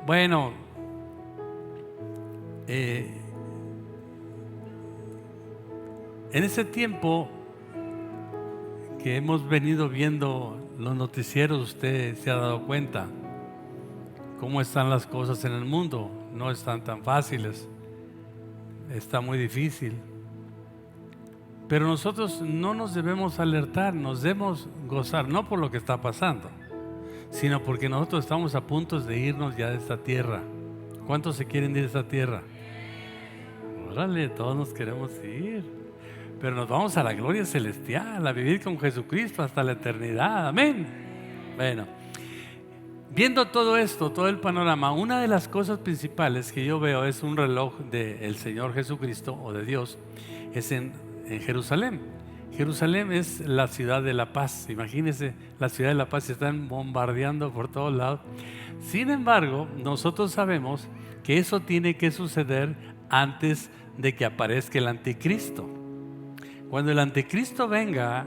Bueno, en ese tiempo que hemos venido viendo los noticieros, usted se ha dado cuenta cómo están las cosas en el mundo. No están tan fáciles, está muy difícil. Pero nosotros no nos debemos alertar, nos debemos gozar, no por lo que está pasando, sino porque nosotros estamos a punto de irnos ya de esta tierra. ¿Cuántos se quieren ir de esta tierra? Órale, todos nos queremos ir, pero nos vamos a la gloria celestial, a vivir con Jesucristo hasta la eternidad. Amén. Bueno, viendo todo esto, todo el panorama, una de las cosas principales que yo veo es un reloj del Señor Jesucristo o de Dios, es en Jerusalén. Jerusalén es la ciudad de la paz. Imagínense, la ciudad de la paz, se están bombardeando por todos lados. Sin embargo, nosotros sabemos que eso tiene que suceder antes de que aparezca el anticristo. Cuando el anticristo venga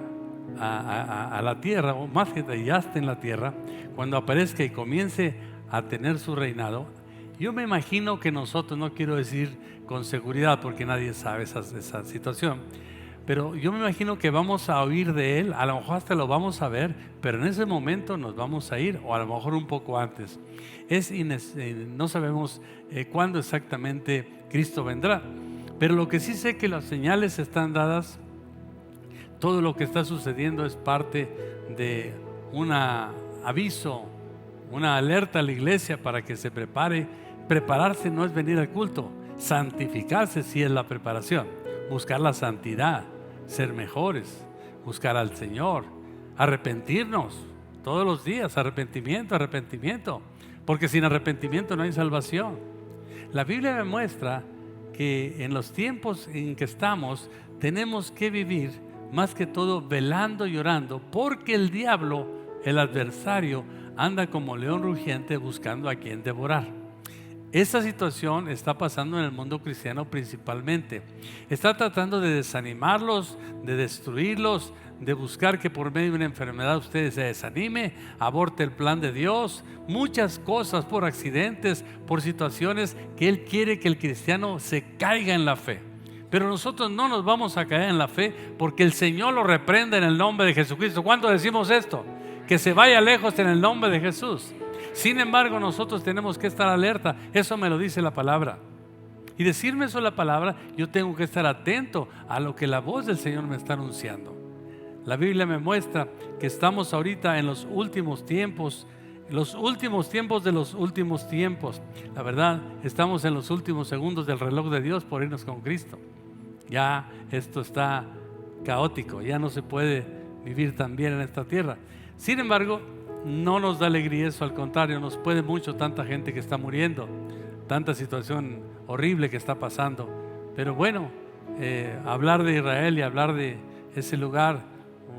a la tierra, o más que ya esté en la tierra, cuando aparezca y comience a tener su reinado, yo me imagino que nosotros, no quiero decir con seguridad porque nadie sabe esa situación, pero yo me imagino que vamos a oír de él, a lo mejor hasta lo vamos a ver, pero en ese momento nos vamos a ir, o a lo mejor un poco antes. No sabemos cuándo exactamente Cristo vendrá, pero lo que sí sé que las señales están dadas. Todo lo que está sucediendo es parte de un aviso, una alerta a la iglesia para que se prepare. Prepararse no es venir al culto, santificarse sí es la preparación, buscar la santidad, ser mejores, buscar al Señor, arrepentirnos todos los días, arrepentimiento, porque sin arrepentimiento no hay salvación. La Biblia me muestra que en los tiempos en que estamos tenemos que vivir más que todo velando y orando, porque el diablo, el adversario, anda como león rugiente buscando a quien devorar. Esta situación está pasando en el mundo cristiano principalmente. Está tratando de desanimarlos, de destruirlos, de buscar que por medio de una enfermedad usted se desanime, aborte el plan de Dios, muchas cosas por accidentes, por situaciones que Él quiere que el cristiano se caiga en la fe. Pero nosotros no nos vamos a caer en la fe porque el Señor lo reprende en el nombre de Jesucristo. ¿Cuándo decimos esto? Que se vaya lejos en el nombre de Jesús. Sin embargo, nosotros tenemos que estar alerta. Eso me lo dice la palabra. Y decirme eso la palabra, yo tengo que estar atento a lo que la voz del Señor me está anunciando. La Biblia me muestra que estamos ahorita en los últimos tiempos, los últimos tiempos de los últimos tiempos. La verdad, estamos en los últimos segundos del reloj de Dios por irnos con Cristo. Ya esto está caótico, ya no se puede vivir tan bien en esta tierra. Sin embargo, no nos da alegría eso, al contrario, nos puede mucho tanta gente que está muriendo, tanta situación horrible que está pasando. Pero bueno, hablar de Israel y hablar de ese lugar,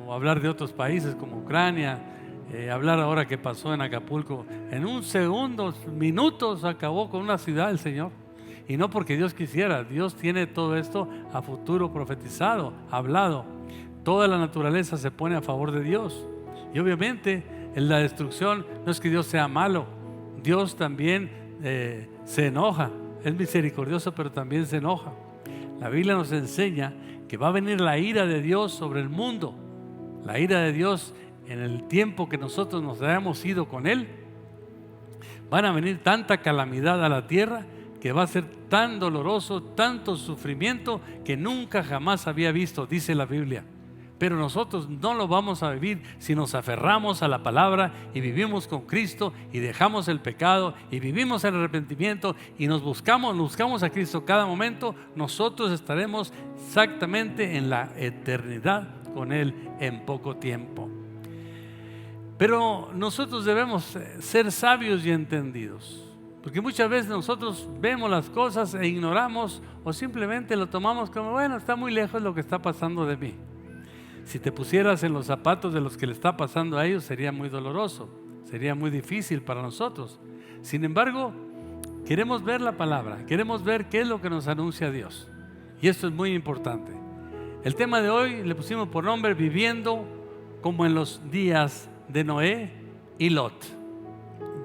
o hablar de otros países como Ucrania, hablar ahora que pasó en Acapulco, en un segundo, minutos acabó con una ciudad el Señor. Y no porque Dios quisiera, Dios tiene todo esto a futuro profetizado, hablado. Toda la naturaleza se pone a favor de Dios. Y obviamente en la destrucción no es que Dios sea malo, Dios también se enoja. Es misericordioso, pero también se enoja. La Biblia nos enseña que va a venir la ira de Dios sobre el mundo. La ira de Dios en el tiempo que nosotros nos hayamos ido con Él. Van a venir tanta calamidad a la tierra que va a ser tan doloroso, tanto sufrimiento que nunca jamás había visto, dice la Biblia. Pero nosotros no lo vamos a vivir si nos aferramos a la palabra y vivimos con Cristo y dejamos el pecado y vivimos en arrepentimiento y nos buscamos a Cristo cada momento. Nosotros estaremos exactamente en la eternidad con Él en poco tiempo. Pero nosotros debemos ser sabios y entendidos, porque muchas veces nosotros vemos las cosas e ignoramos o simplemente lo tomamos como, bueno, está muy lejos lo que está pasando de mí. Si te pusieras en los zapatos de los que le está pasando a ellos, sería muy doloroso, sería muy difícil para nosotros. Sin embargo, queremos ver la palabra, queremos ver qué es lo que nos anuncia Dios. Y esto es muy importante. El tema de hoy le pusimos por nombre Viviendo como en los días de Noé y Lot.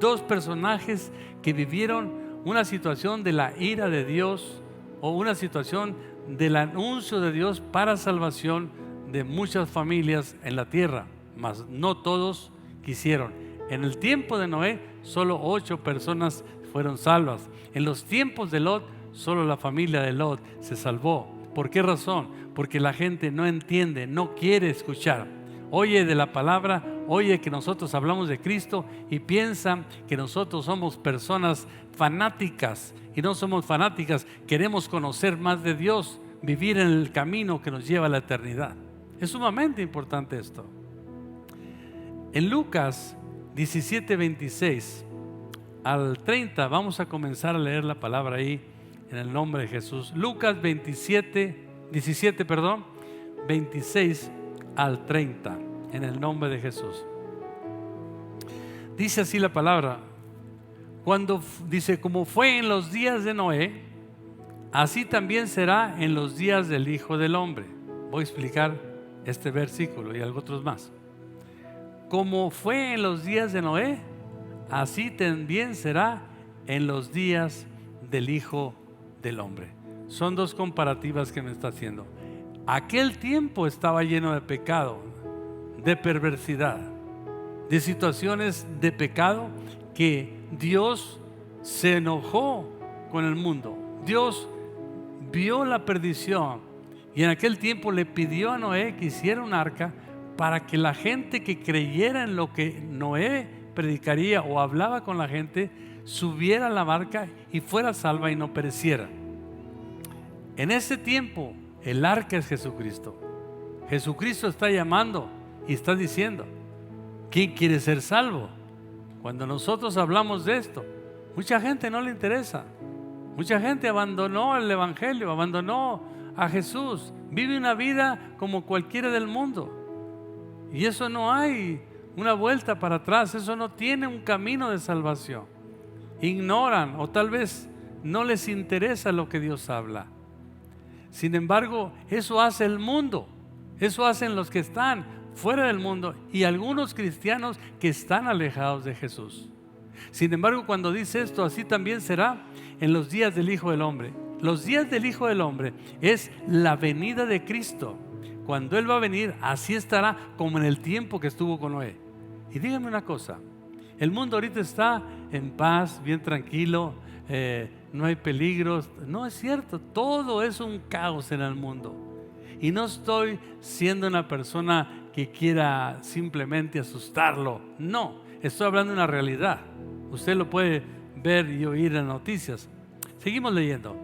dos personajes que vivieron una situación de la ira de Dios o una situación del anuncio de Dios para salvación de muchas familias en la tierra, mas no todos quisieron. En el tiempo de Noé, solo 8 personas fueron salvas. En los tiempos de Lot, solo la familia de Lot se salvó. ¿Por qué razón? Porque la gente no entiende, no quiere escuchar. Oye de la palabra, oye que nosotros hablamos de Cristo y piensan que nosotros somos personas fanáticas, y no somos fanáticas. Queremos conocer más de Dios, vivir en el camino que nos lleva a la eternidad. Es sumamente importante esto. En Lucas 17:26 al 30 vamos a comenzar a leer la palabra ahí en el nombre de Jesús. Lucas 26 al 30 en el nombre de Jesús. Dice así la palabra. Dice, como fue en los días de Noé, así también será en los días del Hijo del Hombre. Voy a explicar este versículo y algo otros más. Como fue en los días de Noé, así también será en los días del Hijo del Hombre. Son dos comparativas que me está haciendo. Aquel tiempo estaba lleno de pecado, de perversidad, de situaciones de pecado que Dios se enojó con el mundo. Dios vio la perdición y en aquel tiempo le pidió a Noé que hiciera un arca para que la gente que creyera en lo que Noé predicaría o hablaba con la gente, subiera a la barca y fuera salva y no pereciera. En ese tiempo el arca es Jesucristo. Jesucristo está llamando y está diciendo, ¿quién quiere ser salvo? Cuando nosotros hablamos de esto, mucha gente no le interesa. Mucha gente abandonó el evangelio, abandonó a Jesús, vive una vida como cualquiera del mundo. Y eso no hay una vuelta para atrás, eso no tiene un camino de salvación. Ignoran o tal vez no les interesa lo que Dios habla. Sin embargo, eso hace el mundo, eso hacen los que están fuera del mundo y algunos cristianos que están alejados de Jesús. Sin embargo, cuando dice esto, así también será en los días del Hijo del Hombre. Los días del Hijo del Hombre es la venida de Cristo. Cuando Él va a venir, así estará como en el tiempo que estuvo con Noé. Y dígame una cosa, el mundo ahorita está en paz, bien tranquilo, no hay peligros. No es cierto, todo es un caos en el mundo. Y no estoy siendo una persona que quiera simplemente asustarlo. No, estoy hablando de una realidad. Usted lo puede ver y oír en las noticias. Seguimos leyendo.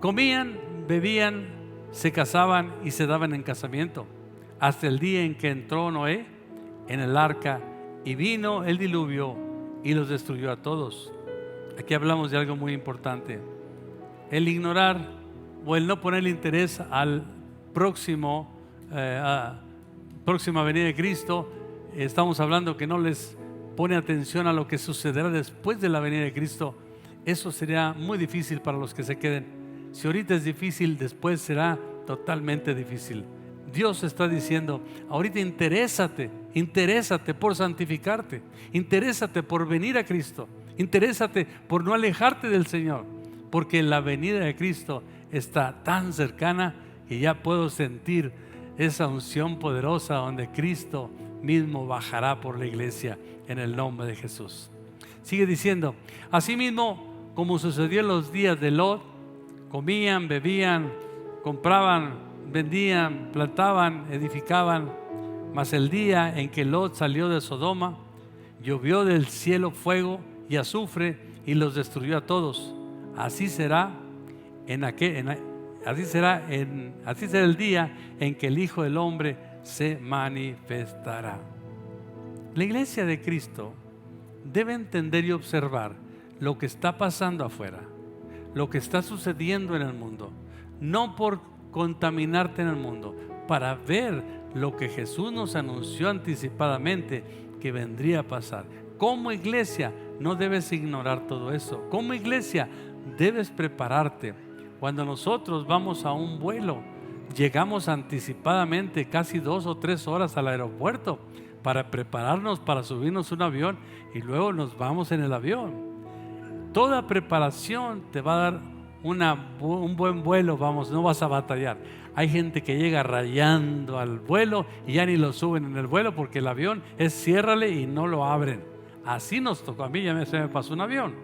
Comían, bebían, se casaban y se daban en casamiento, hasta el día en que entró Noé en el arca y vino el diluvio y los destruyó a todos. Aquí hablamos de algo muy importante. El ignorar o el no ponerle interés al próxima venida de Cristo. Estamos hablando que no les pone atención a lo que sucederá después de la venida de Cristo. Eso sería muy difícil para los que se queden. Si ahorita es difícil, después será totalmente difícil. Dios está diciendo, ahorita interésate por santificarte, interésate por venir a Cristo, interésate por no alejarte del Señor, porque la venida de Cristo está tan cercana que ya puedo sentir esa unción poderosa donde Cristo mismo bajará por la iglesia en el nombre de Jesús. Sigue diciendo, asimismo como sucedió en los días de Lot, comían, bebían, compraban, vendían, plantaban, edificaban. Mas el día en que Lot salió de Sodoma, llovió del cielo fuego y azufre y los destruyó a todos. Así será el día en que el Hijo del Hombre se manifestará. La iglesia de Cristo debe entender y observar lo que está pasando afuera, lo que está sucediendo en el mundo, no por contaminarte en el mundo, para ver lo que Jesús nos anunció anticipadamente que vendría a pasar. Como iglesia no debes ignorar todo eso. Como iglesia debes prepararte. Cuando nosotros vamos a un vuelo, llegamos anticipadamente casi 2 o 3 horas al aeropuerto para prepararnos para subirnos a un avión y luego nos vamos en el avión. Toda preparación te va a dar un buen vuelo, no vas a batallar. Hay gente que llega rayando al vuelo y ya ni lo suben en el vuelo porque el avión es ciérrale y no lo abren. Así nos tocó, a mí se me pasó un avión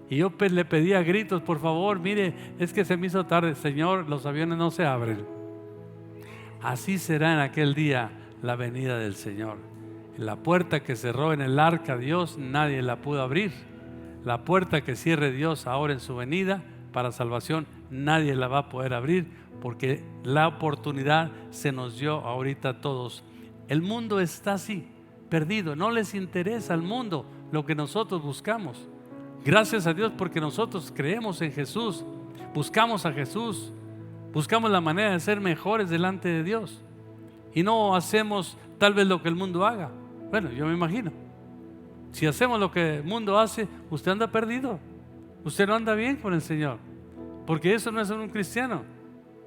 y yo le pedí a gritos, por favor, mire, es que se me hizo tarde, Señor, los aviones no se abren. Así será en aquel día la venida del Señor. La puerta que cerró en el arca Dios, nadie la pudo abrir. La puerta que cierre Dios ahora en su venida para salvación, nadie la va a poder abrir, porque la oportunidad se nos dio ahorita a todos. El mundo está así, perdido, no les interesa al mundo lo que nosotros buscamos. Gracias a Dios porque nosotros creemos en Jesús, buscamos a Jesús, buscamos la manera de ser mejores delante de Dios y no hacemos tal vez lo que el mundo haga. Bueno, yo me imagino, si hacemos lo que el mundo hace, usted anda perdido, usted no anda bien con el Señor, porque eso no es un cristiano.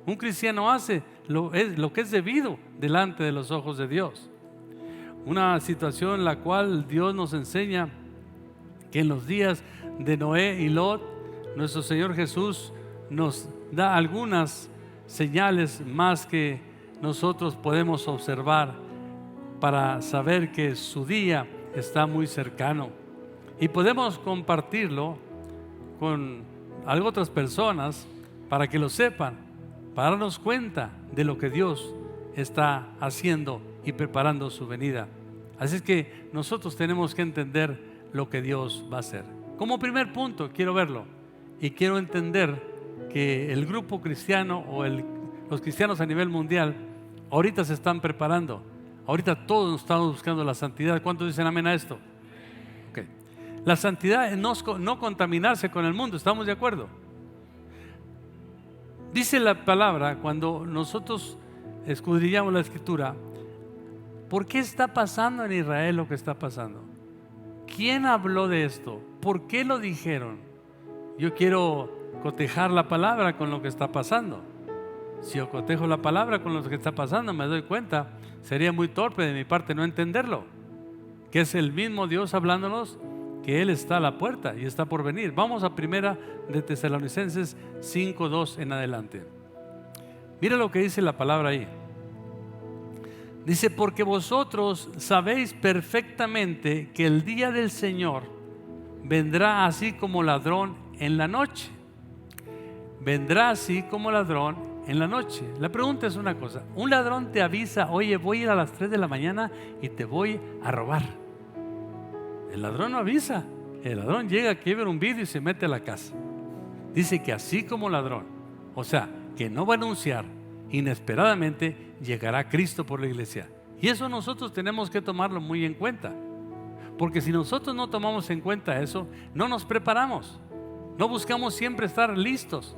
Un cristiano hace lo que es debido delante de los ojos de Dios. Una situación en la cual Dios nos enseña que en los días de Noé y Lot, nuestro Señor Jesús nos da algunas señales más que nosotros podemos observar para saber que su día está muy cercano. Y podemos compartirlo con otras personas para que lo sepan, para darnos cuenta de lo que Dios está haciendo y preparando su venida. Así es que nosotros tenemos que entender lo que Dios va a hacer. Como primer punto, quiero verlo y quiero entender que el grupo cristiano o los cristianos a nivel mundial ahorita se están preparando. Ahorita todos estamos buscando la santidad. ¿Cuántos dicen amén a esto? Okay. La santidad es no contaminarse con el mundo, ¿estamos de acuerdo? Dice la palabra, cuando nosotros escudriñamos la Escritura, ¿por qué está pasando en Israel lo que está pasando? ¿Quién habló de esto? ¿Por qué lo dijeron? Yo quiero cotejar la palabra con lo que está pasando. Si yo cotejo la palabra con lo que está pasando, me doy cuenta, sería muy torpe de mi parte no entenderlo, que es el mismo Dios hablándonos, que Él está a la puerta y está por venir. Vamos a primera de Tesalonicenses 5:2 en adelante. Mira lo que dice la palabra ahí. Dice, porque vosotros sabéis perfectamente que el día del Señor vendrá así como ladrón en la noche. Vendrá así como ladrón en la noche. La pregunta es una cosa: un ladrón te avisa, oye, voy a ir a las 3 de la mañana y te voy a robar. El ladrón no avisa, el ladrón llega, quiebra un vidrio y se mete a la casa. Dice que así como ladrón, o sea, que no va a anunciar, inesperadamente llegará Cristo por la iglesia. Y eso nosotros tenemos que tomarlo muy en cuenta, porque si nosotros no tomamos en cuenta eso, no nos preparamos, no buscamos siempre estar listos,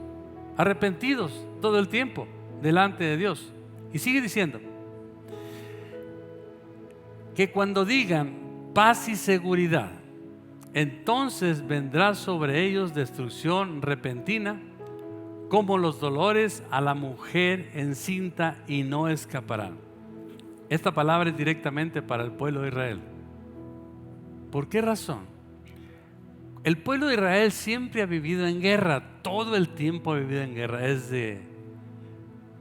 arrepentidos todo el tiempo delante de Dios. Y sigue diciendo que cuando digan paz y seguridad, entonces vendrá sobre ellos destrucción repentina, como los dolores a la mujer encinta, y no escaparán. Esta palabra es directamente para el pueblo de Israel. ¿Por qué razón? El pueblo de Israel siempre ha vivido en guerra, todo el tiempo ha vivido en guerra. Desde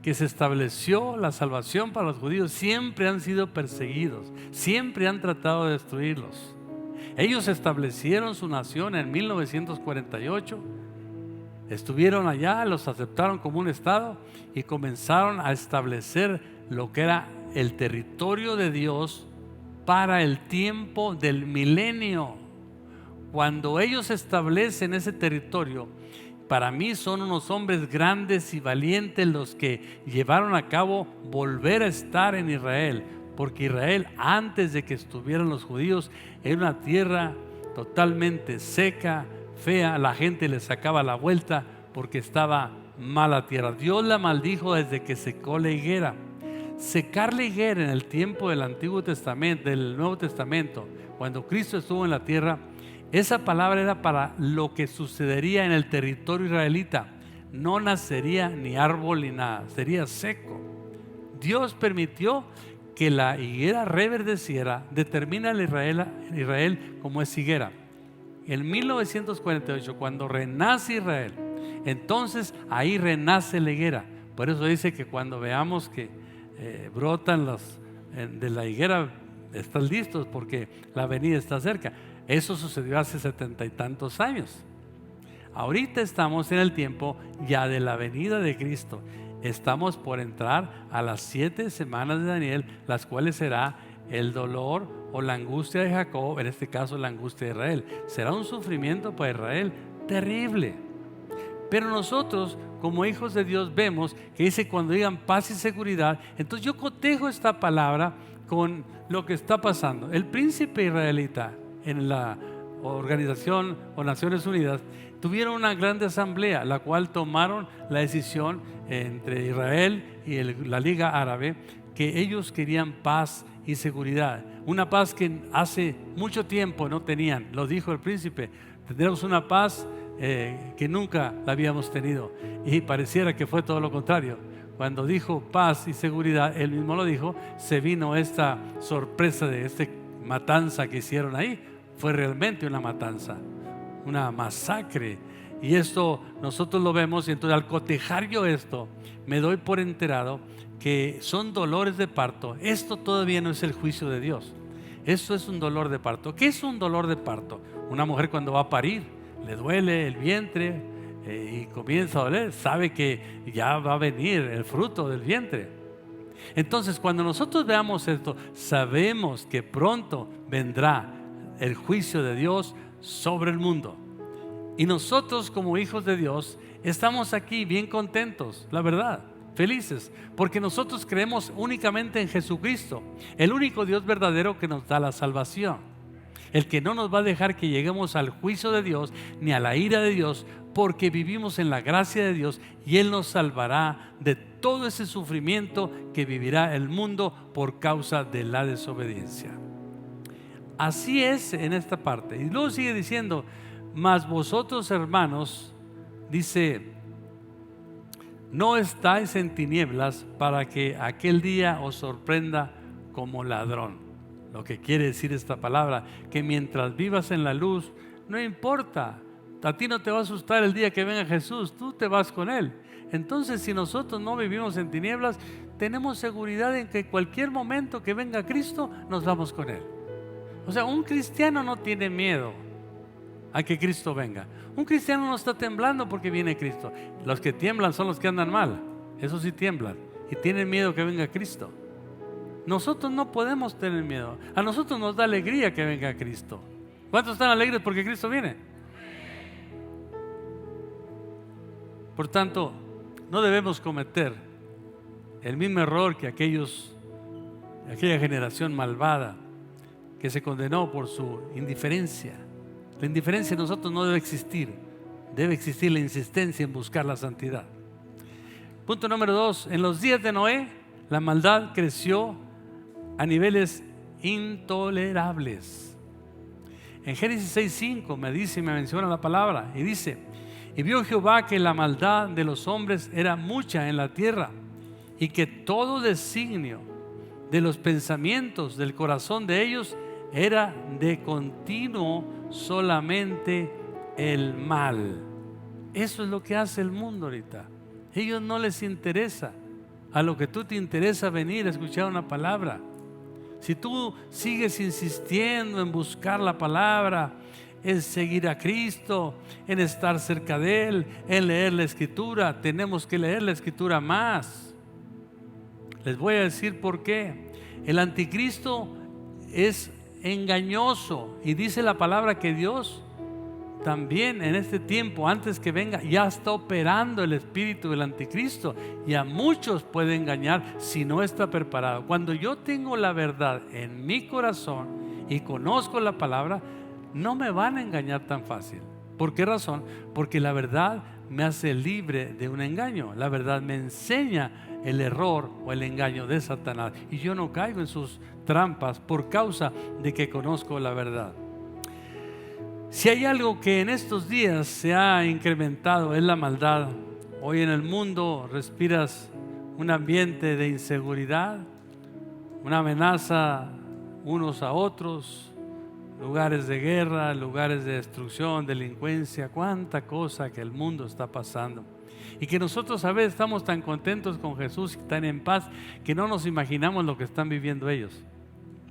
que se estableció la salvación para los judíos, siempre han sido perseguidos, siempre han tratado de destruirlos. Ellos establecieron su nación en 1948, estuvieron allá, los aceptaron como un estado y comenzaron a establecer lo que era el territorio de Dios para el tiempo del milenio. Cuando ellos establecen ese territorio, para mí son unos hombres grandes y valientes los que llevaron a cabo volver a estar en Israel, porque Israel, antes de que estuvieran los judíos, era una tierra totalmente seca, fea, la gente le sacaba la vuelta porque estaba mala tierra. Dios la maldijo desde que secó la higuera. Secar la higuera en el tiempo del Antiguo Testamento, del Nuevo Testamento, cuando Cristo estuvo en la tierra, esa palabra era para lo que sucedería en el territorio israelita. No nacería ni árbol ni nada, sería seco. Dios permitió que la higuera reverdeciera, determina a Israel como es higuera. En 1948, cuando renace Israel, entonces ahí renace la higuera. Por eso dice que cuando veamos que brotan de la higuera, están listos porque la venida está cerca. Eso sucedió hace 70 y tantos años. Ahorita estamos en el tiempo ya de la venida de Cristo. Estamos por entrar a las 7 semanas de Daniel, las cuales será el dolor o la angustia de Jacob, en este caso la angustia de Israel. Será un sufrimiento para Israel terrible. Pero nosotros, como hijos de Dios, vemos que dice cuando digan paz y seguridad. Entonces yo cotejo esta palabra con lo que está pasando. El príncipe israelita en la Organización o Naciones Unidas tuvieron una gran asamblea, la cual tomaron la decisión entre Israel y la Liga Árabe, que ellos querían paz y seguridad. Una paz que hace mucho tiempo no tenían. Lo dijo el príncipe: tendremos una paz que nunca la habíamos tenido. Y pareciera que fue todo lo contrario. Cuando dijo paz y seguridad, él mismo lo dijo, se vino esta sorpresa de esta matanza que hicieron ahí. Fue realmente una matanza, una masacre. Y esto nosotros lo vemos, y entonces al cotejar yo esto, me doy por enterado que son dolores de parto. Esto todavía no es el juicio de Dios. Esto es un dolor de parto. ¿Qué es un dolor de parto? Una mujer cuando va a parir, le duele el vientre y comienza a doler, sabe que ya va a venir el fruto del vientre. Entonces cuando nosotros veamos esto, sabemos que pronto vendrá el juicio de Dios sobre el mundo. Y nosotros como hijos de Dios estamos aquí bien contentos, la verdad, felices, porque nosotros creemos únicamente en Jesucristo, el único Dios verdadero que nos da la salvación, el que no nos va a dejar que lleguemos al juicio de Dios ni a la ira de Dios, porque vivimos en la gracia de Dios y Él nos salvará de todo ese sufrimiento que vivirá el mundo por causa de la desobediencia. Así es en esta parte. Y luego sigue diciendo: mas vosotros, hermanos, dice, no estáis en tinieblas para que aquel día os sorprenda como ladrón. Lo que quiere decir esta palabra, que mientras vivas en la luz, no importa, a ti no te va a asustar el día que venga Jesús, tú te vas con Él. Entonces, si nosotros no vivimos en tinieblas, tenemos seguridad en que cualquier momento que venga Cristo, nos vamos con Él. O sea, un cristiano no tiene miedo a que Cristo venga. Un cristiano no está temblando porque viene Cristo. Los que tiemblan son los que andan mal. Esos sí tiemblan y tienen miedo que venga Cristo. Nosotros no podemos tener miedo. A nosotros nos da alegría que venga Cristo. ¿Cuántos están alegres porque Cristo viene? Por tanto, no debemos cometer el mismo error que aquella generación malvada que se condenó por su indiferencia. La indiferencia en nosotros no debe existir. Debe existir la insistencia en buscar la santidad. Punto número 2. En los días de Noé, la maldad creció a niveles intolerables. En Génesis 6:5 me menciona la palabra y dice: y vio Jehová que la maldad de los hombres era mucha en la tierra, y que todo designio de los pensamientos del corazón de ellos era de continuo solamente el mal. Eso es lo que hace el mundo ahorita. A ellos no les interesa. A lo que tú te interesa venir a escuchar una palabra. Si tú sigues insistiendo en buscar la palabra, en seguir a Cristo, en estar cerca de Él, en leer la Escritura, tenemos que leer la Escritura más. Les voy a decir por qué. El anticristo es engañoso, y dice la palabra que Dios también en este tiempo, antes que venga, ya está operando el espíritu del anticristo, y a muchos puede engañar si no está preparado. Cuando yo tengo la verdad en mi corazón y conozco la palabra, no me van a engañar tan fácil. ¿Por qué razón? Porque la verdad me hace libre de un engaño. La verdad me enseña el error o el engaño de Satanás, y yo no caigo en sus trampas por causa de que conozco la verdad. Si hay algo que en estos días se ha incrementado, es la maldad. Hoy en el mundo respiras un ambiente de inseguridad, una amenaza unos a otros, lugares de guerra, lugares de destrucción, delincuencia, cuánta cosa que el mundo está pasando. Y que nosotros a veces estamos tan contentos con Jesús y tan en paz que no nos imaginamos lo que están viviendo ellos.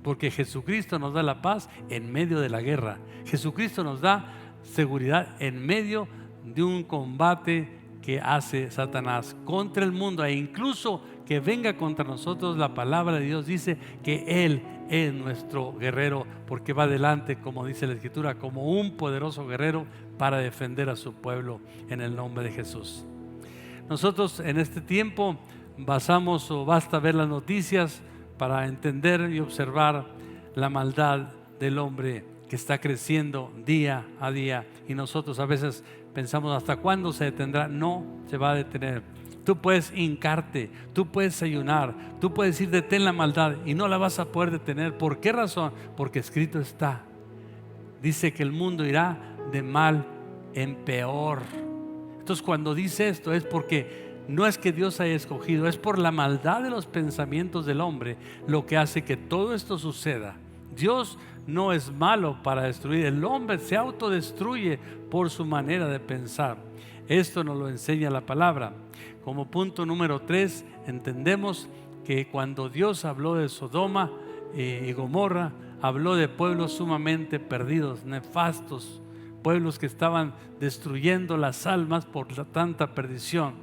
Porque Jesucristo nos da la paz en medio de la guerra. Jesucristo nos da seguridad en medio de un combate que hace Satanás contra el mundo, e incluso que venga contra nosotros. La palabra de Dios dice que Él es nuestro guerrero, porque va adelante, como dice la Escritura, como un poderoso guerrero para defender a su pueblo en el nombre de Jesús. Nosotros en este tiempo basta ver las noticias para entender y observar la maldad del hombre que está creciendo día a día, y nosotros a veces pensamos, ¿hasta cuándo se detendrá? No se va a detener. Tú puedes hincarte, tú puedes ayunar, tú puedes decir detén la maldad y no la vas a poder detener. ¿Por qué razón? Porque escrito está. Dice que el mundo irá de mal en peor. Entonces cuando dice esto es porque no es que Dios haya escogido, es por la maldad de los pensamientos del hombre lo que hace que todo esto suceda. Dios no es malo para destruir, el hombre se autodestruye por su manera de pensar. Esto nos lo enseña la palabra. Como punto número 3, entendemos que cuando Dios habló de Sodoma y Gomorra, habló de pueblos sumamente perdidos, nefastos, pueblos que estaban destruyendo las almas por tanta perdición.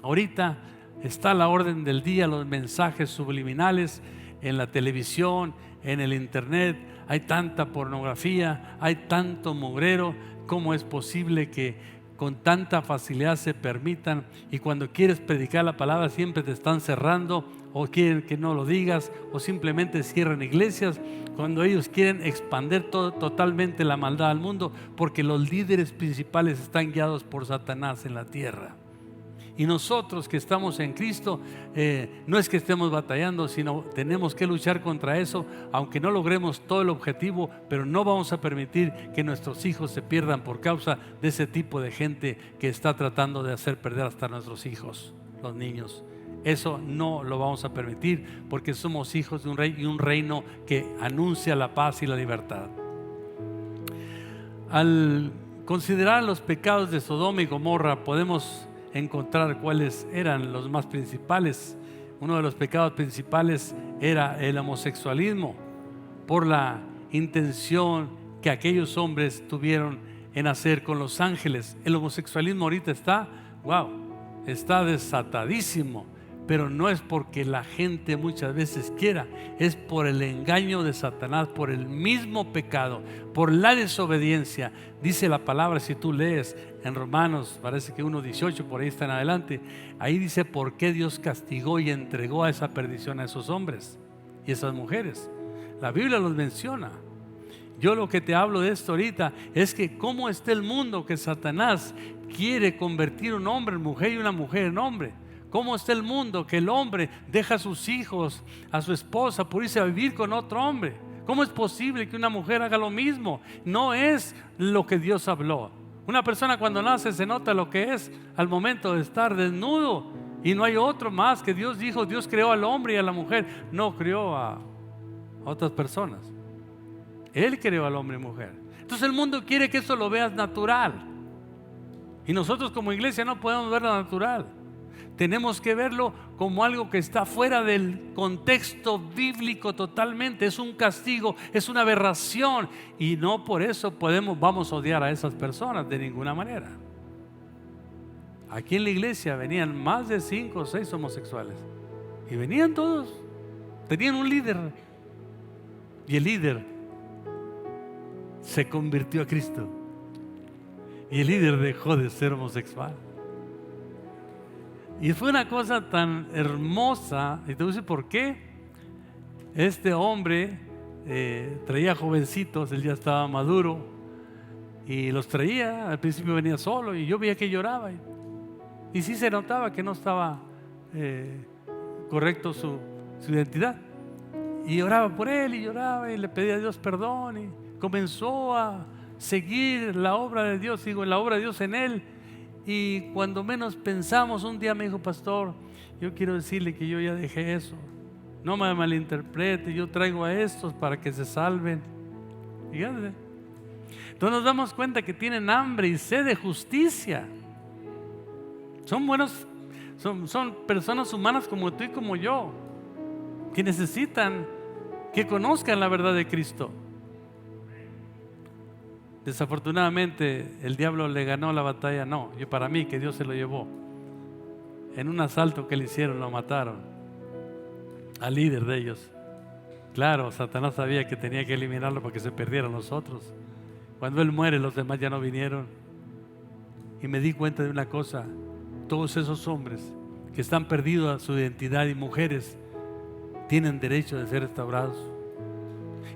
Ahorita está a la orden del día los mensajes subliminales en la televisión, en el internet. Hay tanta pornografía, hay tanto mugrero. ¿Cómo es posible que con tanta facilidad se permitan? Y cuando quieres predicar la palabra siempre te están cerrando, o quieren que no lo digas, o simplemente cierran iglesias cuando ellos quieren expandir totalmente la maldad al mundo, porque los líderes principales están guiados por Satanás en la tierra. Y nosotros que estamos en Cristo, no es que estemos batallando, sino tenemos que luchar contra eso, aunque no logremos todo el objetivo, pero no vamos a permitir que nuestros hijos se pierdan por causa de ese tipo de gente que está tratando de hacer perder hasta nuestros hijos, los niños. Eso no lo vamos a permitir, porque somos hijos de un rey y un reino que anuncia la paz y la libertad. Al considerar los pecados de Sodoma y Gomorra, podemos encontrar cuáles eran los más principales. Uno de los pecados principales era el homosexualismo, por la intención que aquellos hombres tuvieron en hacer con los ángeles. El homosexualismo ahorita está desatadísimo, pero no es porque la gente muchas veces quiera, es por el engaño de Satanás, por el mismo pecado, por la desobediencia. Dice la palabra, si tú lees en Romanos, parece que 1:18, por ahí está en adelante, ahí dice por qué Dios castigó y entregó a esa perdición a esos hombres y esas mujeres. La Biblia los menciona. Yo lo que te hablo de esto ahorita es que cómo está el mundo, que Satanás quiere convertir un hombre en mujer y una mujer en hombre. ¿Cómo está el mundo que el hombre deja a sus hijos, a su esposa, por irse a vivir con otro hombre? ¿Cómo es posible que una mujer haga lo mismo? No es lo que Dios habló. Una persona cuando nace se nota lo que es al momento de estar desnudo, y no hay otro más que Dios dijo. Dios creó al hombre y a la mujer, no creó a otras personas. Él creó al hombre y mujer. Entonces el mundo quiere que eso lo veas natural, y nosotros como iglesia no podemos verlo natural. Tenemos que verlo como algo que está fuera del contexto bíblico totalmente. Es un castigo, es una aberración, y no por eso vamos a odiar a esas personas de ninguna manera. Aquí en la iglesia venían más de 5 o 6 homosexuales, y venían todos, tenían un líder, y el líder se convirtió a Cristo, y el líder dejó de ser homosexual. Y fue una cosa tan hermosa. Y te voy a decir por qué. Este hombre traía jovencitos, él ya estaba maduro, y los traía. Al principio venía solo, y yo veía que lloraba, y sí se notaba que no estaba correcto su identidad. Y oraba por él, y lloraba, y le pedía a Dios perdón, y comenzó a seguir la obra de Dios, la obra de Dios en él. Y cuando menos pensamos, un día me dijo: pastor, yo quiero decirle que yo ya dejé eso. no me malinterprete, yo traigo a estos para que se salven. Fíjate. Entonces nos damos cuenta que tienen hambre y sed de justicia. Son buenos, son personas humanas como tú y como yo, que necesitan que conozcan la verdad de Cristo. Desafortunadamente el diablo le ganó la batalla. No, para mí que Dios se lo llevó. En un asalto que le hicieron lo mataron al líder de ellos. Claro, Satanás sabía que tenía que eliminarlo para que se perdieran los otros. Cuando él muere, los demás ya no vinieron. Y me di cuenta de una cosa: todos esos hombres que están perdidos a su identidad y mujeres tienen derecho de ser restaurados.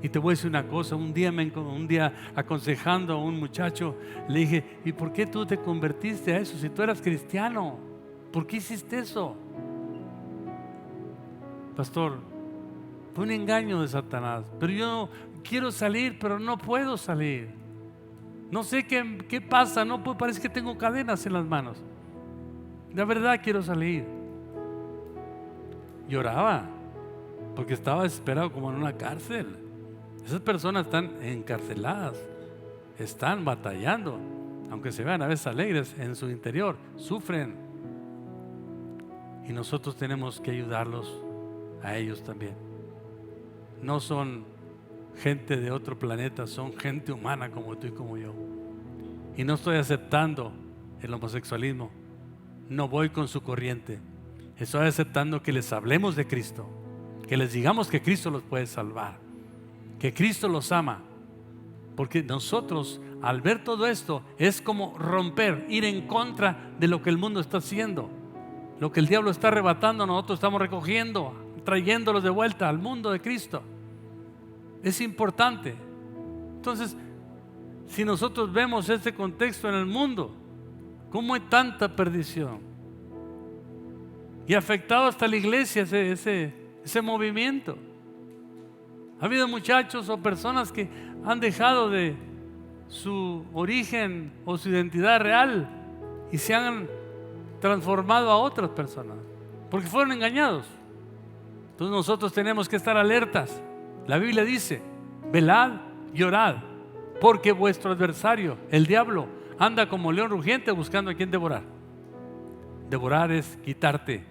Y te voy a decir una cosa: un día aconsejando a un muchacho, le dije: ¿y por qué tú te convertiste a eso si tú eras cristiano? ¿Por qué hiciste eso? Pastor, fue un engaño de Satanás, pero yo quiero salir, pero no puedo salir. No sé qué pasa, no puedo, parece que tengo cadenas en las manos. La verdad quiero salir. Lloraba porque estaba desesperado como en una cárcel. Esas personas están encarceladas, están batallando, aunque se vean a veces alegres, en su interior sufren. Y nosotros tenemos que ayudarlos a ellos también. No son gente de otro planeta, son gente humana como tú y como yo. Y no estoy aceptando el homosexualismo, no voy con su corriente. Estoy aceptando que les hablemos de Cristo, que les digamos que Cristo los puede salvar, que Cristo los ama. Porque nosotros, al ver todo esto, es como romper, ir en contra de lo que el mundo está haciendo. Lo que el diablo está arrebatando, nosotros estamos recogiendo, trayéndolos de vuelta al mundo de Cristo. Es importante. Entonces, si nosotros vemos este contexto en el mundo, cómo hay tanta perdición, y afectado hasta la iglesia ese movimiento. Ha habido muchachos o personas que han dejado de su origen o su identidad real y se han transformado a otras personas porque fueron engañados. Entonces nosotros tenemos que estar alertas. La Biblia dice: velad y orad, porque vuestro adversario, el diablo, anda como león rugiente buscando a quien devorar. Devorar es quitarte,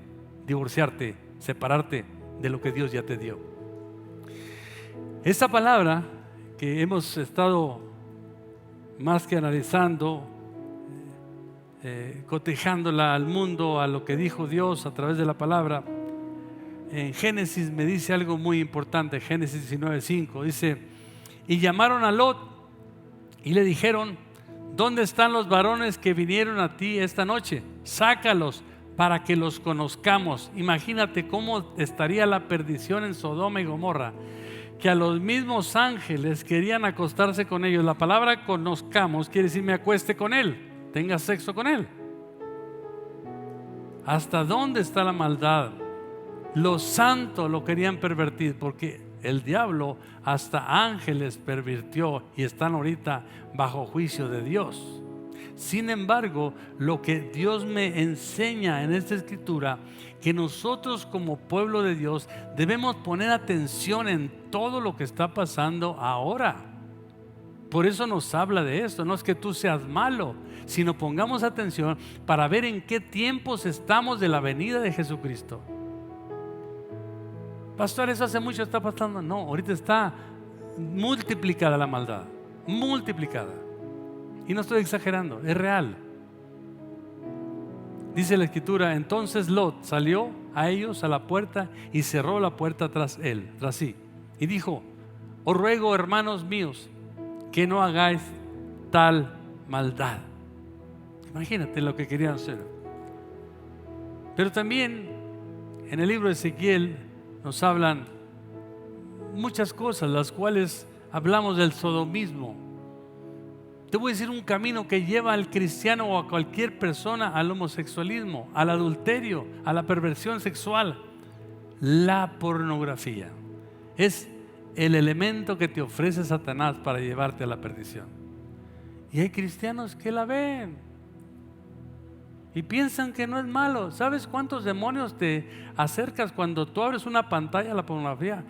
divorciarte, separarte de lo que Dios ya te dio. Esta palabra que hemos estado más que analizando, cotejándola al mundo, a lo que dijo Dios a través de la palabra, en Génesis me dice algo muy importante. Génesis 19:5 dice: y llamaron a Lot y le dijeron: ¿dónde están los varones que vinieron a ti esta noche? Sácalos para que los conozcamos. Imagínate cómo estaría la perdición en Sodoma y Gomorra, que a los mismos ángeles querían acostarse con ellos. La palabra conozcamos quiere decir me acueste con él, tenga sexo con él. ¿Hasta dónde está la maldad? Los santos lo querían pervertir, porque el diablo hasta ángeles pervirtió y están ahorita bajo juicio de Dios. Sin embargo, lo que Dios me enseña en esta escritura, que nosotros como pueblo de Dios debemos poner atención en todo lo que está pasando ahora. Por eso nos habla de esto. No es que tú seas malo, sino pongamos atención para ver en qué tiempos estamos de la venida de Jesucristo. Pastor, eso hace mucho está pasando. No, ahorita está multiplicada la maldad, multiplicada. Y no estoy exagerando, es real. Dice la escritura: entonces Lot salió a ellos a la puerta y cerró la puerta tras sí, y dijo: os ruego, hermanos míos, que no hagáis tal maldad. Imagínate lo que querían hacer. Pero también en el libro de Ezequiel nos hablan muchas cosas, las cuales hablamos del sodomismo. Te voy a decir un camino que lleva al cristiano o a cualquier persona al homosexualismo, al adulterio, a la perversión sexual. La pornografía es el elemento que te ofrece Satanás para llevarte a la perdición. Y hay cristianos que la ven. y piensan que no es malo. ¿Sabes cuántos demonios te acercas cuando tú abres una pantalla a la pornografía?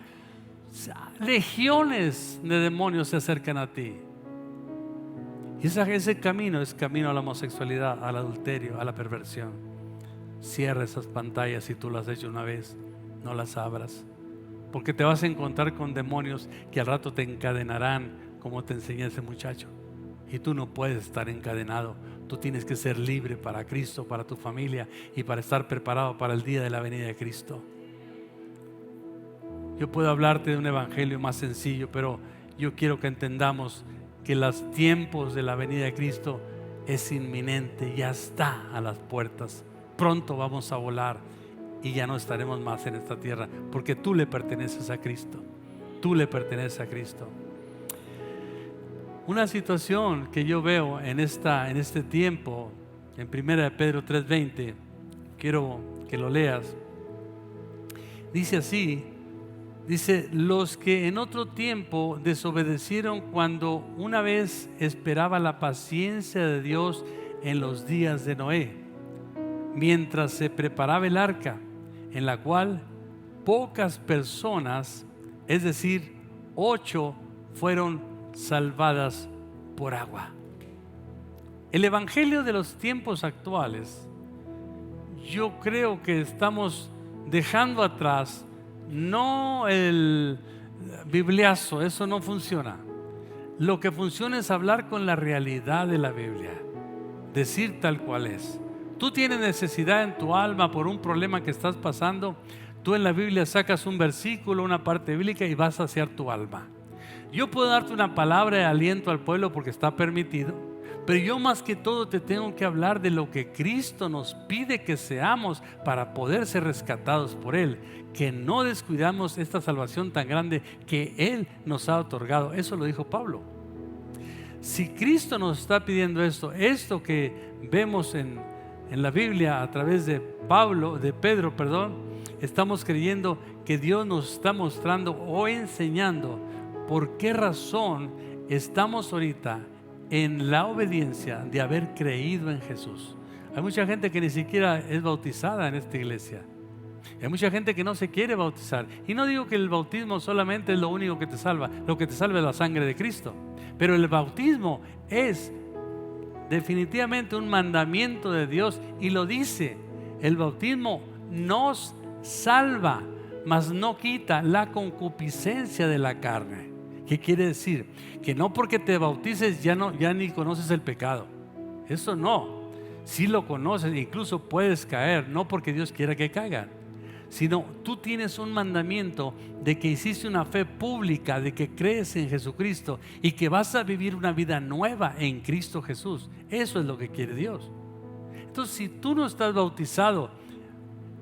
Legiones de demonios se acercan a ti. Y ese camino es camino a la homosexualidad, al adulterio, a la perversión. Cierra esas pantallas. Si tú las has hecho una vez, no las abras, porque te vas a encontrar con demonios que al rato te encadenarán, como te enseñó ese muchacho. Y tú no puedes estar encadenado. Tú tienes que ser libre para Cristo, para tu familia y para estar preparado para el día de la venida de Cristo. Yo puedo hablarte de un evangelio más sencillo, pero yo quiero que entendamos que los tiempos de la venida de Cristo es inminente, ya está a las puertas. Pronto vamos a volar y ya no estaremos más en esta tierra, porque tú le perteneces a Cristo. Tú le perteneces a Cristo. Una situación que yo veo en este tiempo, en 1 Pedro 3:20, quiero que lo leas. Dice así, dice: los que en otro tiempo desobedecieron cuando una vez esperaba la paciencia de Dios en los días de Noé, mientras se preparaba el arca, en la cual pocas personas, es decir, 8, fueron salvadas por agua. El evangelio de los tiempos actuales, yo creo que estamos dejando atrás no el bibliazo, eso no funciona. Lo que funciona es hablar con la realidad de la Biblia, decir tal cual es. Tú tienes necesidad en tu alma por un problema que estás pasando, tú en la Biblia sacas un versículo, una parte bíblica y vas a saciar tu alma. Yo puedo darte una palabra de aliento al pueblo porque está permitido, pero yo más que todo te tengo que hablar de lo que Cristo nos pide que seamos para poder ser rescatados por Él, que no descuidamos esta salvación tan grande que Él nos ha otorgado. Eso lo dijo Pablo. Si Cristo nos está pidiendo esto que vemos en la Biblia a través de Pedro, estamos creyendo que Dios nos está mostrando o enseñando por qué razón estamos ahorita en la obediencia de haber creído en Jesús. Hay mucha gente que ni siquiera es bautizada en esta iglesia. Hay mucha gente que no se quiere bautizar. Y no digo que el bautismo solamente es lo único que te salva. Lo que te salva es la sangre de Cristo. Pero el bautismo es definitivamente un mandamiento de Dios, y lo dice. El bautismo nos salva, mas no quita la concupiscencia de la carne. ¿Qué quiere decir? Que no porque te bautices ya ni conoces el pecado. Eso no. Si lo conoces, incluso puedes caer, no porque Dios quiera que caigan, sino tú tienes un mandamiento de que hiciste una fe pública, de que crees en Jesucristo y que vas a vivir una vida nueva en Cristo Jesús. Eso es lo que quiere Dios. Entonces, si tú no estás bautizado,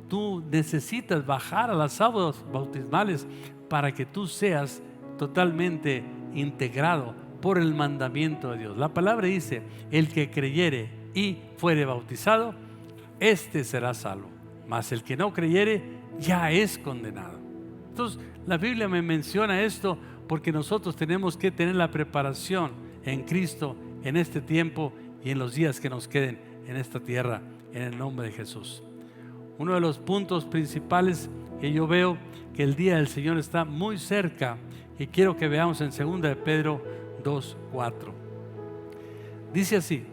tú necesitas bajar a las aguas bautismales para que tú seas totalmente integrado por el mandamiento de Dios. La palabra dice: el que creyere y fuere bautizado, este será salvo, mas el que no creyere ya es condenado. Entonces la Biblia me menciona esto porque nosotros tenemos que tener la preparación en Cristo en este tiempo y en los días que nos queden en esta tierra, en el nombre de Jesús. Uno de los puntos principales que yo veo, que el día del Señor está muy cerca, y quiero que veamos en 2 de Pedro 2:4. Dice así: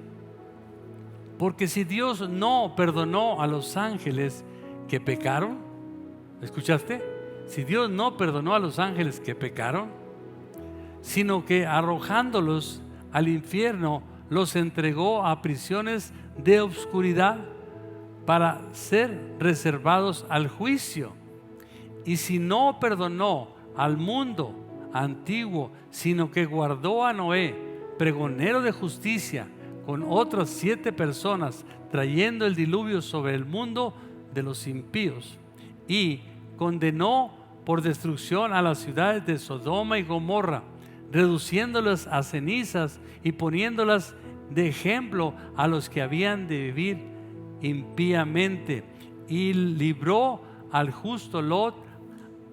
porque si Dios no perdonó a los ángeles que pecaron, ¿escuchaste? Si Dios no perdonó a los ángeles que pecaron, sino que arrojándolos al infierno los entregó a prisiones de oscuridad para ser reservados al juicio. Y si no perdonó al mundo antiguo, sino que guardó a Noé, pregonero de justicia, con otras 7 personas, trayendo el diluvio sobre el mundo de los impíos, y condenó por destrucción a las ciudades de Sodoma y Gomorra, reduciéndolas a cenizas y poniéndolas de ejemplo a los que habían de vivir impíamente, y libró al justo Lot,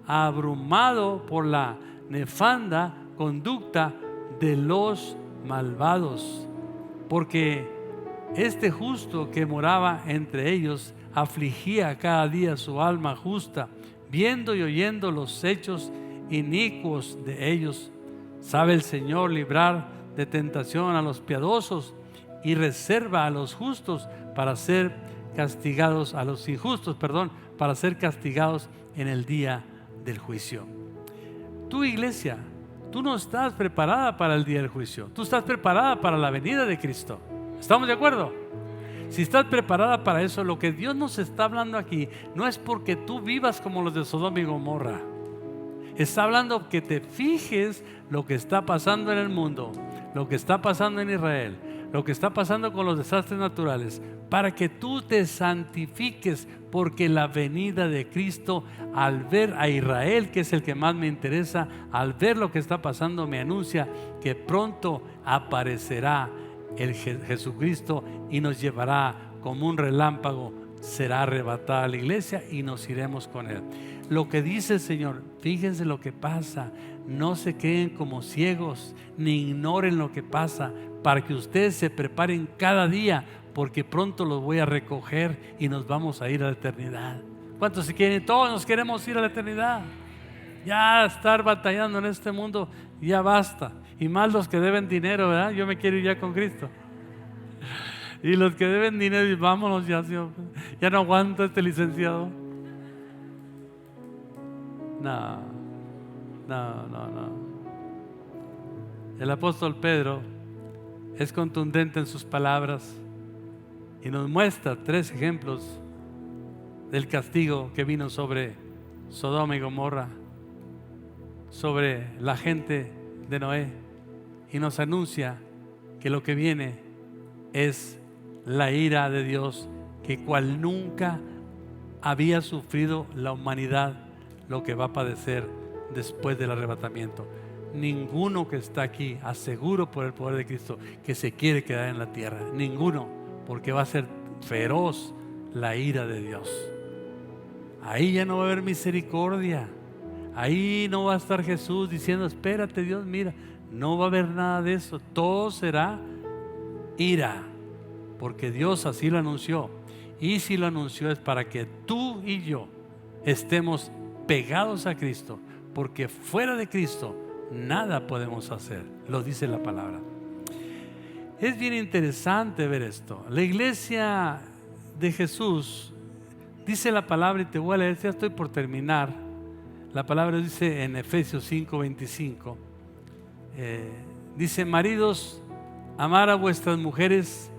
abrumado por la nefanda conducta de los malvados, porque Este justo que moraba entre ellos afligía cada día su alma justa, viendo y oyendo los hechos inicuos de ellos. Sabe el Señor librar de tentación a los piadosos y reserva a los justos para ser castigados, a los injustos, para ser castigados en el día del juicio. Tu iglesia, tú no estás preparada para el día del juicio, tú estás preparada para la venida de Cristo. ¿Estamos de acuerdo? Si estás preparada para eso, lo que Dios nos está hablando aquí no es porque tú vivas como los de Sodoma y Gomorra. Está hablando que te fijes lo que está pasando en el mundo, lo que está pasando en Israel, lo que está pasando con los desastres naturales, para que tú te santifiques, porque la venida de Cristo, al ver a Israel, que es el que más me interesa, al ver lo que está pasando, me anuncia que pronto aparecerá el Jesucristo y nos llevará como un relámpago. Será arrebatada la iglesia y nos iremos con Él. Lo que dice el Señor, fíjense lo que pasa, no se queden como ciegos, ni ignoren lo que pasa, para que ustedes se preparen cada día, porque pronto los voy a recoger y nos vamos a ir a la eternidad. ¿Cuántos se quieren? Todos nos queremos ir a la eternidad. Ya estar batallando en este mundo, ya basta. Y más los que deben dinero, ¿verdad? Yo me quiero ir ya con Cristo. Y los que deben dinero, vámonos ya, Señor. Ya no aguanto este licenciado. No. El apóstol Pedro es contundente en sus palabras y nos muestra 3 ejemplos del castigo que vino sobre Sodoma y Gomorra, sobre la gente de Noé, y nos anuncia que lo que viene es la ira de Dios, que cual nunca había sufrido la humanidad lo que va a padecer después del arrebatamiento. Ninguno que está aquí, aseguro por el poder de Cristo, que se quiere quedar en la tierra. Ninguno, porque va a ser feroz la ira de Dios. Ahí ya no va a haber misericordia. Ahí no va a estar Jesús diciendo, espérate Dios, mira. No va a haber nada de eso. Todo será ira, porque Dios así lo anunció. Y si lo anunció es para que tú y yo estemos pegados a Cristo, porque fuera de Cristo nada podemos hacer, lo dice la palabra. Es bien interesante ver esto. La iglesia de Jesús, dice la palabra, y te voy a leer, ya estoy por terminar. La palabra dice en Efesios 5:25, dice: maridos, amar a vuestras mujeres,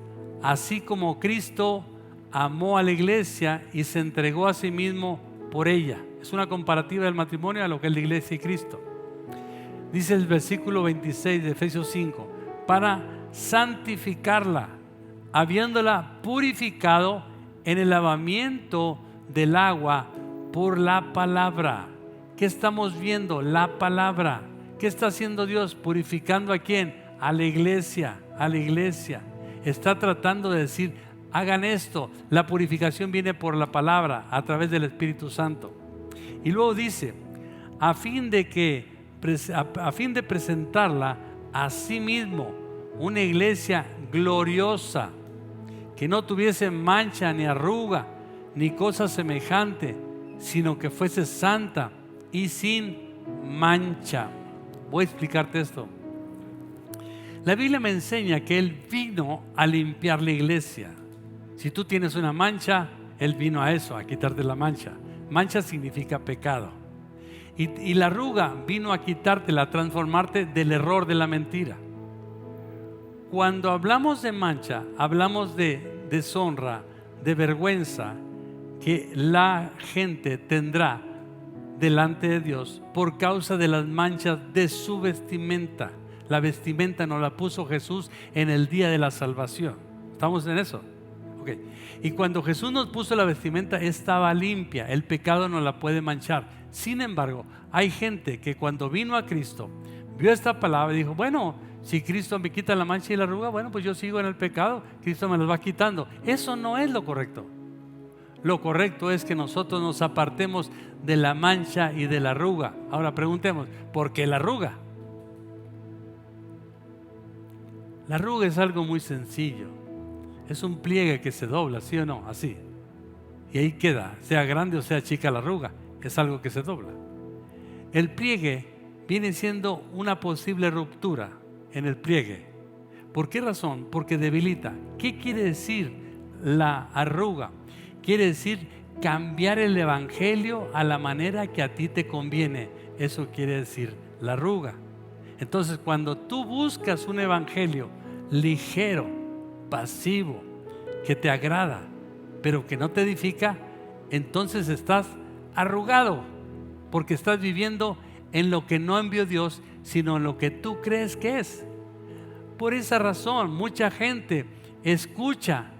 así como Cristo amó a la iglesia y se entregó a sí mismo por ella. Es una comparativa del matrimonio a lo que es la iglesia y Cristo. Dice el versículo 26 de Efesios 5, para santificarla, habiéndola purificado en el lavamiento del agua por la palabra. ¿Qué estamos viendo? La palabra. ¿Qué está haciendo Dios? Purificando ¿a quién? A la iglesia, a la iglesia. Está tratando de decir, hagan esto. La purificación viene por la palabra, a través del Espíritu Santo. Y luego dice, a fin de presentarla a sí mismo, una iglesia gloriosa, que no tuviese mancha ni arruga, ni cosa semejante, sino que fuese santa y sin mancha. Voy a explicarte esto. La Biblia me enseña que Él vino a limpiar la iglesia. Si tú tienes una mancha, Él vino a eso, a quitarte la mancha. Mancha significa pecado. Y la arruga vino a quitártela, a transformarte del error de la mentira. Cuando hablamos de mancha, hablamos de deshonra, de vergüenza que la gente tendrá delante de Dios por causa de las manchas de su vestimenta. La vestimenta nos la puso Jesús en el día de la salvación. ¿Estamos en eso? Okay. Y cuando Jesús nos puso la vestimenta, estaba limpia. El pecado no la puede manchar. Sin embargo, hay gente que cuando vino a Cristo, vio esta palabra y dijo, bueno, si Cristo me quita la mancha y la arruga, bueno, pues yo sigo en el pecado, Cristo me los va quitando. Eso no es lo correcto. Lo correcto es que nosotros nos apartemos de la mancha y de la arruga. Ahora preguntemos, ¿por qué la arruga? La arruga es algo muy sencillo. es un pliegue que se dobla, ¿sí o no? Así. Y ahí queda, sea grande o sea chica la arruga, es algo que se dobla. El pliegue viene siendo una posible ruptura en el pliegue. ¿Por qué razón? Porque debilita. ¿Qué quiere decir la arruga? Quiere decir cambiar el evangelio a la manera que a ti te conviene. Eso quiere decir la arruga. Entonces, cuando tú buscas un evangelio ligero, pasivo, que te agrada, pero que no te edifica, entonces estás arrugado, porque estás viviendo en lo que no envió Dios, sino en lo que tú crees que es. Por esa razón, mucha gente escucha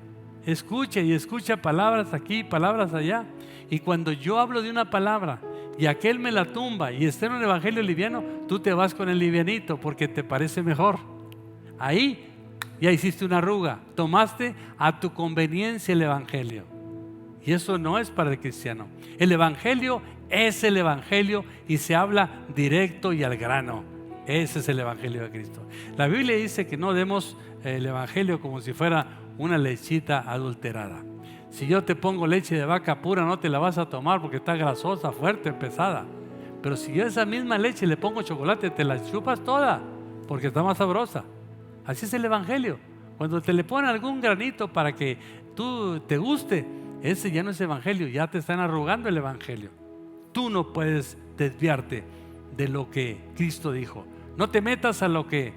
palabras aquí, palabras allá, y cuando yo hablo de una palabra y aquel me la tumba y está en un evangelio liviano, tú te vas con el livianito porque te parece mejor. Ahí ya hiciste una arruga, tomaste a tu conveniencia el evangelio, y eso no es para el cristiano. El evangelio es el evangelio y se habla directo y al grano. Ese es el evangelio de Cristo. La Biblia dice que no demos el evangelio como si fuera una lechita adulterada. Si yo te pongo leche de vaca pura, no te la vas a tomar porque está grasosa, fuerte, pesada. Pero si yo a esa misma leche le pongo chocolate, te la chupas toda porque está más sabrosa. Así es el evangelio. Cuando te le ponen algún granito para que tú te guste, ese ya no es evangelio, ya te están arrugando el evangelio. Tú no puedes desviarte de lo que Cristo dijo. No te metas a lo que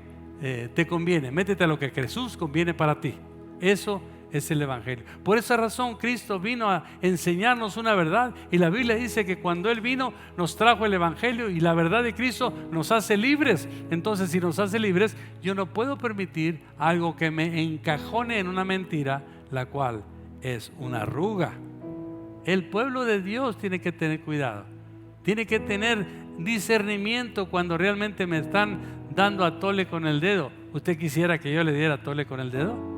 te conviene, métete a lo que Jesús conviene para ti. Eso es el evangelio. Por esa razón Cristo vino a enseñarnos una verdad, y la Biblia dice que cuando Él vino nos trajo el evangelio, y la verdad de Cristo nos hace libres. Entonces, si nos hace libres, yo no puedo permitir algo que me encajone en una mentira, la cual es una arruga. El pueblo de Dios tiene que tener cuidado, tiene que tener discernimiento cuando realmente me están dando a tole con el dedo. ¿Usted quisiera que yo le diera tole con el dedo?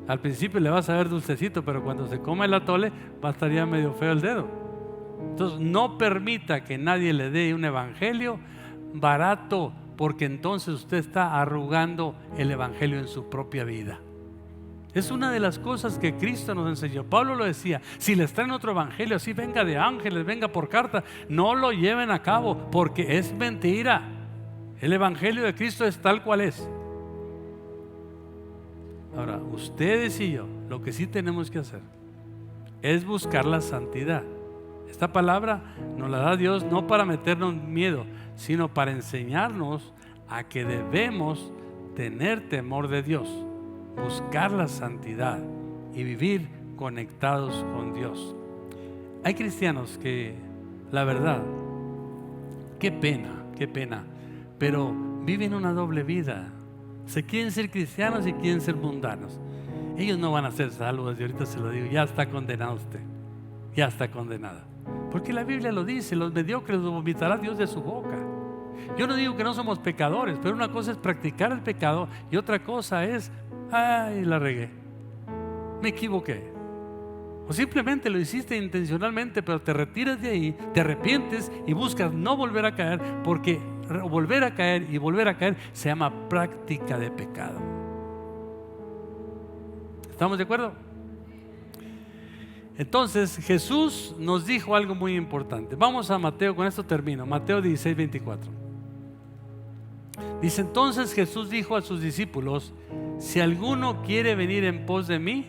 Al principio le vas a ver dulcecito, pero cuando se come el atole va a estar ya medio feo el dedo. Entonces no permita que nadie le dé un evangelio barato, porque entonces usted está arrugando el evangelio en su propia vida. Es una de las cosas que Cristo nos enseñó. Pablo lo decía: si les traen otro evangelio, así venga de ángeles, venga por carta, no lo lleven a cabo, porque es mentira. El evangelio de Cristo es tal cual es. Ahora, ustedes y yo, lo que sí tenemos que hacer es buscar la santidad. Esta palabra nos la da Dios no para meternos miedo, sino para enseñarnos a que debemos tener temor de Dios, buscar la santidad y vivir conectados con Dios. Hay cristianos que, la verdad, qué pena, pero viven una doble vida. Se quieren ser cristianos y quieren ser mundanos. Ellos no van a ser salvos, desde ahorita se lo digo. Ya está condenado usted, ya está condenada, porque la Biblia lo dice: los mediocres los vomitará Dios de su boca. Yo no digo que no somos pecadores, pero una cosa es practicar el pecado y otra cosa es: ay, la regué, me equivoqué. O simplemente lo hiciste intencionalmente, pero te retiras de ahí, te arrepientes y buscas no volver a caer, porque volver a caer y volver a caer se llama práctica de pecado. ¿Estamos de acuerdo? Entonces Jesús nos dijo algo muy importante. Vamos a Mateo, con esto termino. Mateo 16:24. Dice: entonces Jesús dijo a sus discípulos: si alguno quiere venir en pos de mí,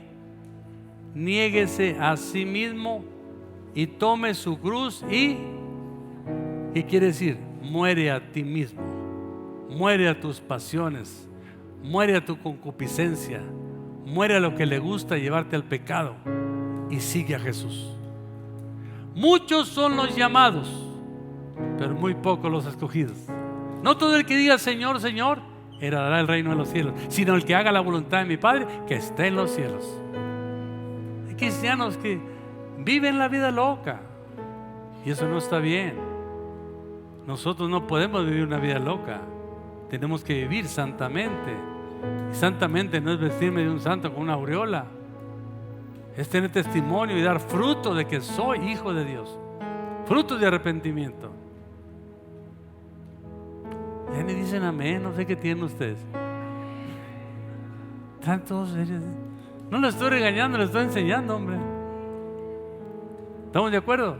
niéguese a sí mismo y tome su cruz y ¿qué quiere decir? Muere a ti mismo, muere a tus pasiones, muere a tu concupiscencia, muere a lo que le gusta llevarte al pecado y sigue a Jesús. Muchos son los llamados, pero muy pocos los escogidos. No todo el que diga Señor, Señor heredará el reino de los cielos, sino el que haga la voluntad de mi Padre que está en los cielos. Hay cristianos que viven la vida loca y eso no está bien. Nosotros no podemos vivir una vida loca, tenemos que vivir santamente. Y santamente no es vestirme de un santo con una aureola, es tener testimonio y dar fruto de que soy hijo de Dios, fruto de arrepentimiento. Ya me dicen amén, no sé qué tienen ustedes. Están todos serios. No lo estoy regañando, le estoy enseñando, hombre. ¿Estamos de acuerdo?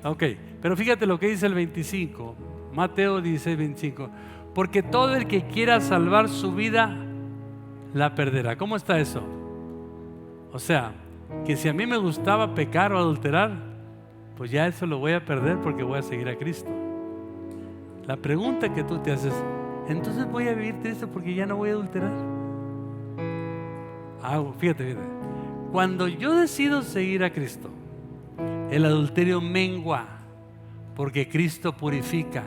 Ok, pero fíjate lo que dice el 25, Mateo 16, 25. Porque todo el que quiera salvar su vida, la perderá. ¿Cómo está eso? O sea, que si a mí me gustaba pecar o adulterar, pues ya eso lo voy a perder porque voy a seguir a Cristo. La pregunta que tú te haces, entonces voy a vivir triste porque ya no voy a adulterar. Fíjate. Cuando yo decido seguir a Cristo, el adulterio mengua, porque Cristo purifica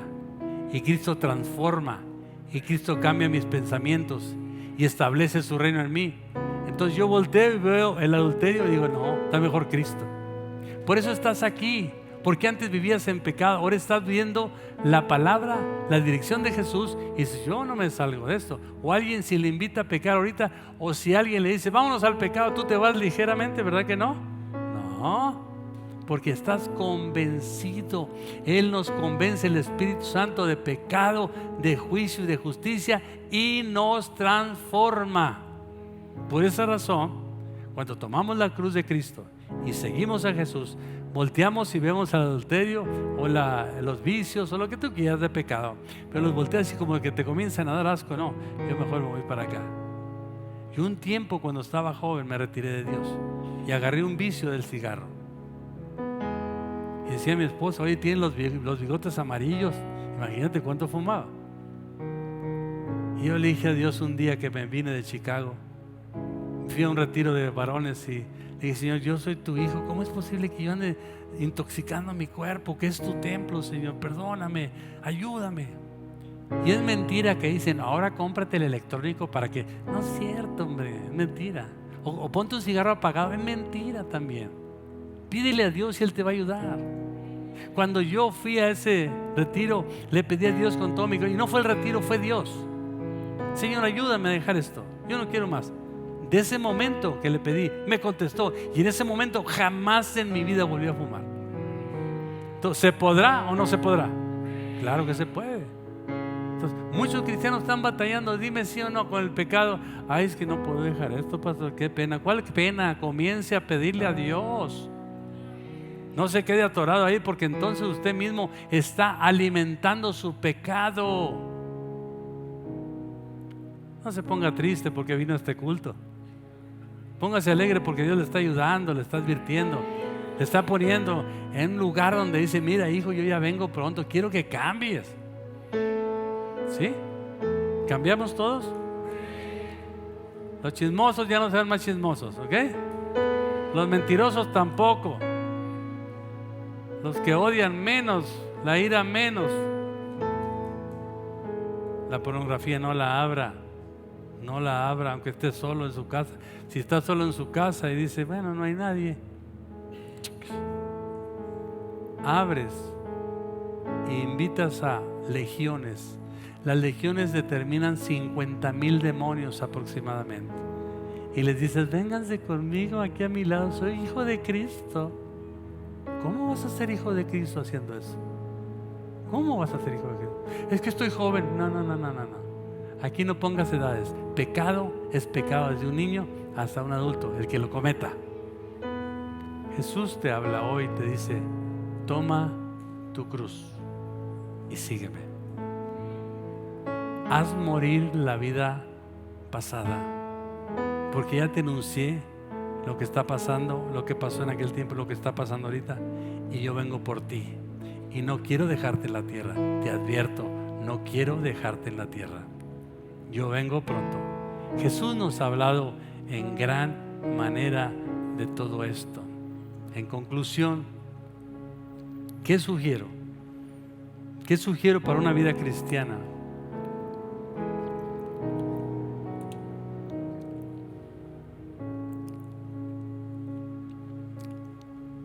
y Cristo transforma y Cristo cambia mis pensamientos y establece su reino en mí. Entonces yo volteo y veo el adulterio y digo, no, está mejor Cristo. Por eso estás aquí, porque antes vivías en pecado, ahora estás viendo la palabra, la dirección de Jesús y dices, yo no me salgo de esto. O alguien si le invita a pecar ahorita, o si alguien le dice, vámonos al pecado, tú te vas ligeramente, ¿verdad que no? No, porque estás convencido. Él nos convence, el Espíritu Santo, de pecado, de juicio y de justicia, y nos transforma. Por esa razón, cuando tomamos la cruz de Cristo y seguimos a Jesús, volteamos y vemos el adulterio o los vicios o lo que tú quieras de pecado, pero los volteas y como que te comienzan a dar asco. No, yo mejor me voy para acá. Y un tiempo, cuando estaba joven, me retiré de Dios y agarré un vicio del cigarro. Y decía a mi esposa, oye, tienen los bigotes amarillos, imagínate cuánto fumaba. Y yo le dije a Dios un día que me vine de Chicago, fui a un retiro de varones y le dije, Señor, yo soy tu hijo, ¿cómo es posible que yo ande intoxicando mi cuerpo, que es tu templo, Señor? Perdóname, ayúdame. Y es mentira que dicen, ahora cómprate el electrónico para que... No es cierto, hombre, es mentira. O ponte un cigarro apagado, es mentira también. Pídele a Dios y Él te va a ayudar. Cuando yo fui a ese retiro, le pedí a Dios con todo mi corazón, y no fue el retiro, fue Dios. Señor, ayúdame a dejar esto, yo no quiero más. De ese momento que le pedí, me contestó, y en ese momento jamás en mi vida volví a fumar. Entonces, ¿se podrá o no se podrá? Claro que se puede. Entonces, muchos cristianos están batallando, dime sí o no con el pecado. Ay, es que no puedo dejar esto, pastor, qué pena. ¿Cuál pena? Comience a pedirle a Dios. No se quede atorado ahí, porque entonces usted mismo está alimentando su pecado. No se ponga triste porque vino a este culto. Póngase alegre porque Dios le está ayudando, le está advirtiendo, le está poniendo en un lugar donde dice, mira hijo, yo ya vengo pronto, quiero que cambies. ¿Sí? ¿Cambiamos todos? Los chismosos ya no serán más chismosos, ¿ok? Los mentirosos tampoco. Los que odian menos, la ira menos. La pornografía no la abra. No la abra, aunque esté solo en su casa. Si está solo en su casa y dice, bueno, no hay nadie, abres e invitas a legiones. Las legiones determinan 50,000 demonios aproximadamente. Y les dices, vénganse conmigo aquí a mi lado, soy hijo de Cristo. ¿Cómo vas a ser hijo de Cristo haciendo eso? ¿Cómo vas a ser hijo de Cristo? Es que estoy joven. No. Aquí no pongas edades. Pecado es pecado desde un niño hasta un adulto, el que lo cometa. Jesús te habla hoy y te dice, toma tu cruz y sígueme. Haz morir la vida pasada, porque ya te enuncié lo que está pasando, lo que pasó en aquel tiempo, lo que está pasando ahorita, y yo vengo por ti y no quiero dejarte en la tierra. Te advierto, no quiero dejarte en la tierra. Yo vengo pronto. Jesús nos ha hablado en gran manera de todo esto. En conclusión, ¿qué sugiero? ¿Qué sugiero para una vida cristiana?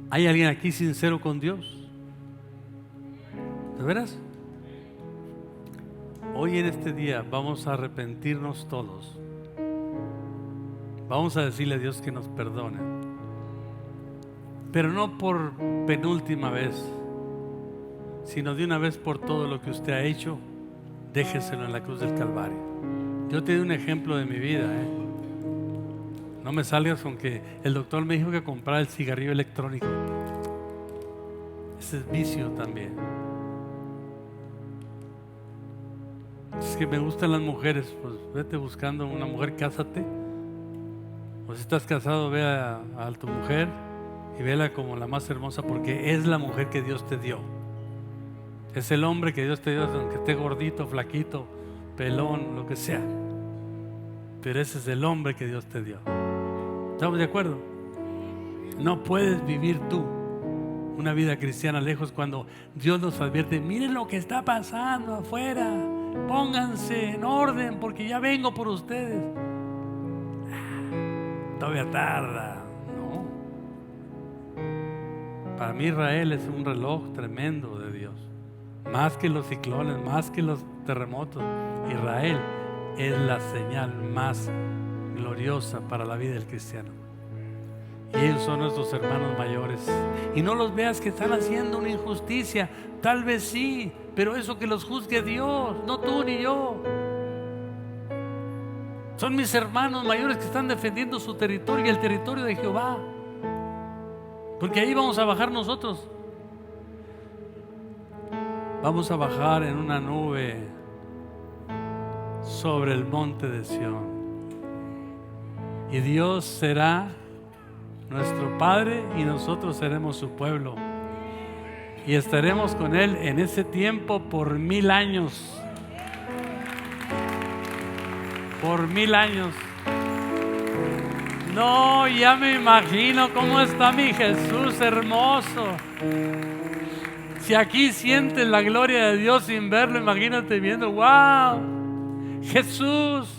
¿Hay alguien aquí sincero con Dios? ¿De veras? Hoy en este día vamos a arrepentirnos todos. Vamos a decirle a Dios que nos perdone. Pero no por penúltima vez, sino de una vez por todo lo que usted ha hecho, déjeselo en la cruz del Calvario. Yo te doy un ejemplo de mi vida, No me salgas con que el doctor me dijo que comprara el cigarrillo electrónico. Ese es vicio también. Es que me gustan las mujeres, pues vete buscando una mujer, cásate. O si estás casado, ve a tu mujer y vela como la más hermosa, porque es la mujer que Dios te dio. Es el hombre que Dios te dio, aunque esté gordito, flaquito, pelón, lo que sea. Pero ese es el hombre que Dios te dio. ¿Estamos de acuerdo? No puedes vivir tú una vida cristiana lejos cuando Dios nos advierte: miren lo que está pasando afuera, pónganse en orden porque ya vengo por ustedes. Todavía tarda. No. Para mí Israel es un reloj tremendo de Dios. Más que los ciclones, más que los terremotos, Israel es la señal más gloriosa para la vida del cristiano. Y ellos son nuestros hermanos mayores. Y no los veas que están haciendo una injusticia. Tal vez sí, pero eso que los juzgue Dios, no tú ni yo. Son mis hermanos mayores que están defendiendo su territorio y el territorio de Jehová. Porque ahí vamos a bajar nosotros. Vamos a bajar en una nube sobre el monte de Sión. Y Dios será nuestro Padre y nosotros seremos su pueblo. Y estaremos con Él en ese tiempo por 1000 años. Por 1000 años. No, ya me imagino cómo está mi Jesús hermoso. Si aquí sientes la gloria de Dios sin verlo, imagínate viendo: wow, Jesús.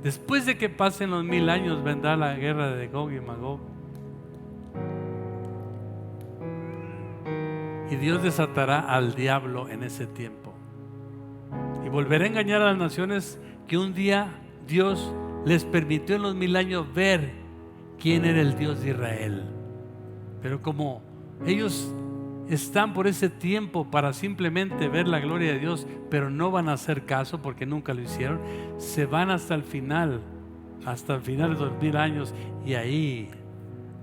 Después de que pasen los 1000 años, vendrá la guerra de Gog y Magog. Y Dios desatará al diablo en ese tiempo. Y volverá a engañar a las naciones que un día Dios les permitió en los 1000 años ver quién era el Dios de Israel. Pero como ellos están por ese tiempo para simplemente ver la gloria de Dios, pero no van a hacer caso porque nunca lo hicieron, se van hasta el final de los 1000 años, y ahí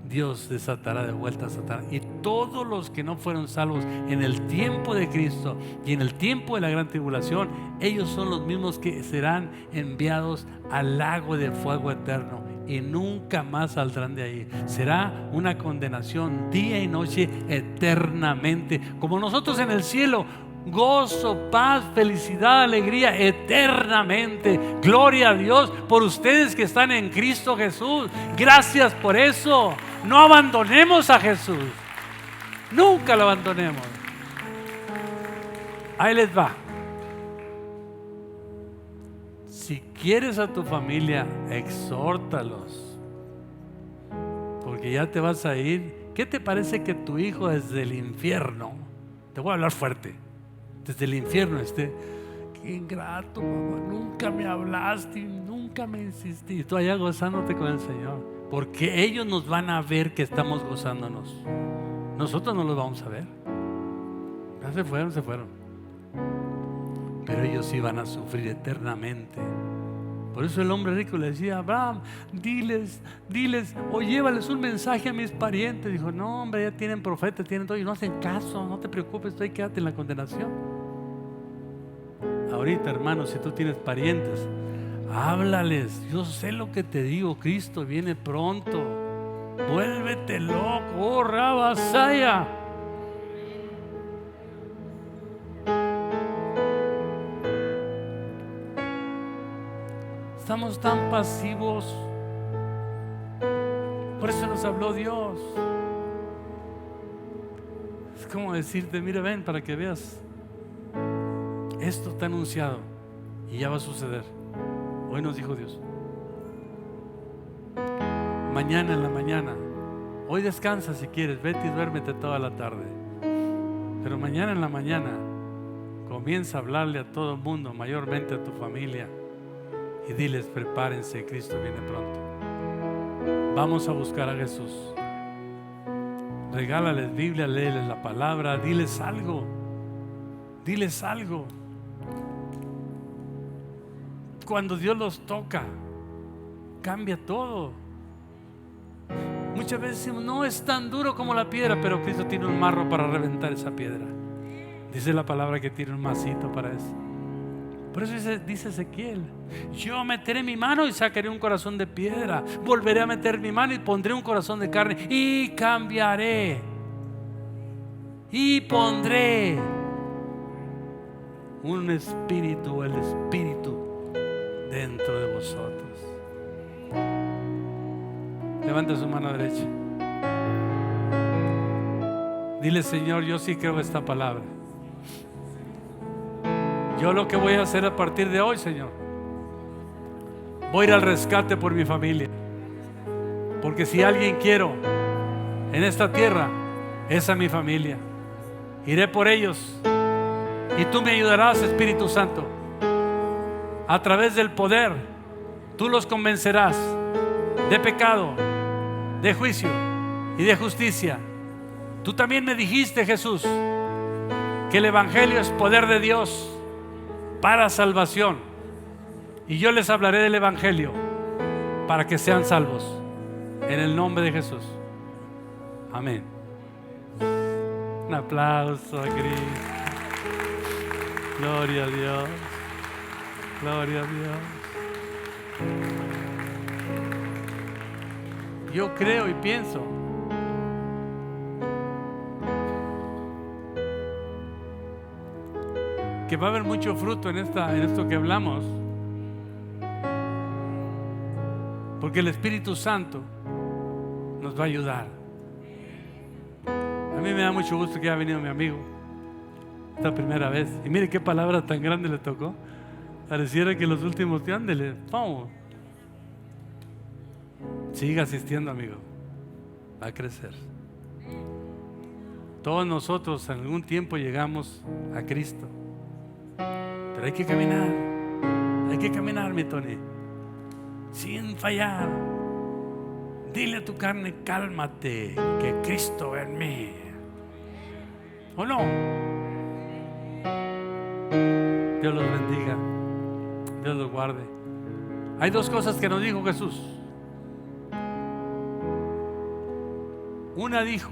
Dios desatará de vuelta a Satanás. Y todos los que no fueron salvos en el tiempo de Cristo y en el tiempo de la gran tribulación, ellos son los mismos que serán enviados al lago de fuego eterno y nunca más saldrán de ahí. Será una condenación día y noche eternamente, como nosotros en el cielo. Gozo, paz, felicidad, alegría eternamente. Gloria a Dios por ustedes que están en Cristo Jesús. Gracias por eso. No abandonemos a Jesús. Nunca lo abandonemos. Ahí les va. Si quieres a tu familia, exhórtalos, porque ya te vas a ir. ¿Qué te parece que tu hijo desde el infierno, te voy a hablar fuerte, desde el infierno esté: qué ingrato, mamá, nunca me hablaste, nunca me insististe, y tú allá gozándote con el Señor? Porque ellos nos van a ver que estamos gozándonos. Nosotros no los vamos a ver. Ya se fueron. Pero ellos sí van a sufrir eternamente. Por eso el hombre rico le decía: Abraham, diles, o llévales un mensaje a mis parientes. Dijo: no, hombre, ya tienen profetas, tienen todo, y no hacen caso. No te preocupes, tú ahí quédate en la condenación. Ahorita, hermano, si tú tienes parientes, háblales. Yo sé lo que te digo, Cristo viene pronto. Vuélvete loco, oh Rabasaya. Estamos tan pasivos. Por eso nos habló Dios. Es como decirte: mira, ven para que veas. Esto está anunciado y ya va a suceder. Hoy nos dijo Dios. Mañana en la mañana. Hoy descansa si quieres, vete y duérmete toda la tarde. Pero mañana en la mañana comienza a hablarle a todo el mundo, mayormente a tu familia. Y diles: prepárense, Cristo viene pronto. Vamos a buscar a Jesús. Regálales Biblia, léeles la palabra, diles algo. cuando Dios los toca, cambia todo. Muchas veces decimos, no es tan duro como la piedra, pero Cristo tiene un marro para reventar esa piedra. Dice la palabra que tiene un masito para eso. Por eso dice Ezequiel, yo meteré mi mano y sacaré un corazón de piedra, volveré a meter mi mano y pondré un corazón de carne y cambiaré y pondré un espíritu, el espíritu dentro de vosotros. Levante su mano derecha. Dile, Señor, yo sí creo esta palabra. Yo lo que voy a hacer a partir de hoy, Señor, voy a ir al rescate por mi familia. Porque si alguien quiero en esta tierra, es a mi familia. Iré por ellos y tú me ayudarás, Espíritu Santo. A través del poder, tú los convencerás de pecado, de juicio y de justicia. Tú también me dijiste, Jesús, que el Evangelio es poder de Dios para salvación, y yo les hablaré del Evangelio para que sean salvos, en el nombre de Jesús. Amén. Un aplauso a Cristo. Gloria a Dios. Gloria a Dios. Yo creo y pienso que va a haber mucho fruto en esto que hablamos, porque el Espíritu Santo nos va a ayudar. A mí me da mucho gusto que haya venido mi amigo esta primera vez, y mire qué palabra tan grande le tocó. Pareciera que los últimos días, ándele, vamos. Siga asistiendo, amigo, va a crecer. Todos nosotros en algún tiempo llegamos a Cristo, pero hay que caminar, mi Tony, sin fallar. Dile a tu carne, cálmate, que Cristo en mí. ¿O no? Dios los bendiga, Dios los guarde. Hay dos cosas que nos dijo Jesús. Una dijo,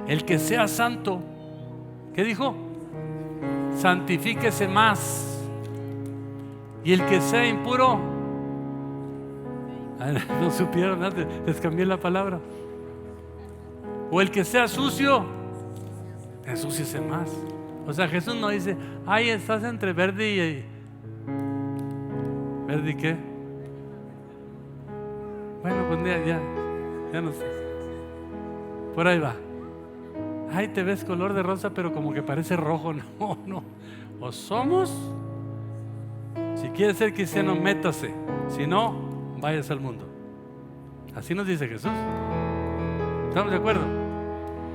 el que sea santo, ¿qué dijo? Santifíquese más. Y el que sea impuro, no supieron antes, les cambié la palabra. O el que sea sucio, ensúciese más. O sea, Jesús no dice, ay, estás entre verde y ¿verde y qué? Bueno, pues ya no sé. Por ahí va. Ay, te ves color de rosa, pero como que parece rojo. No. O somos, si quieres ser cristiano, métase. Si no, váyase al mundo. Así nos dice Jesús. ¿Estamos de acuerdo?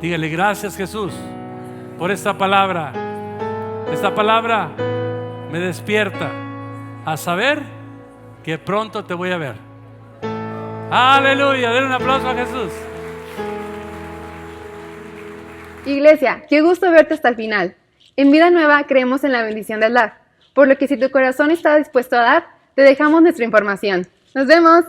Dígale, gracias, Jesús, por esta palabra. Esta palabra me despierta a saber que pronto te voy a ver. Aleluya, denle un aplauso a Jesús. Iglesia, qué gusto verte hasta el final. En Vida Nueva creemos en la bendición de dar, por lo que si tu corazón está dispuesto a dar, te dejamos nuestra información. ¡Nos vemos!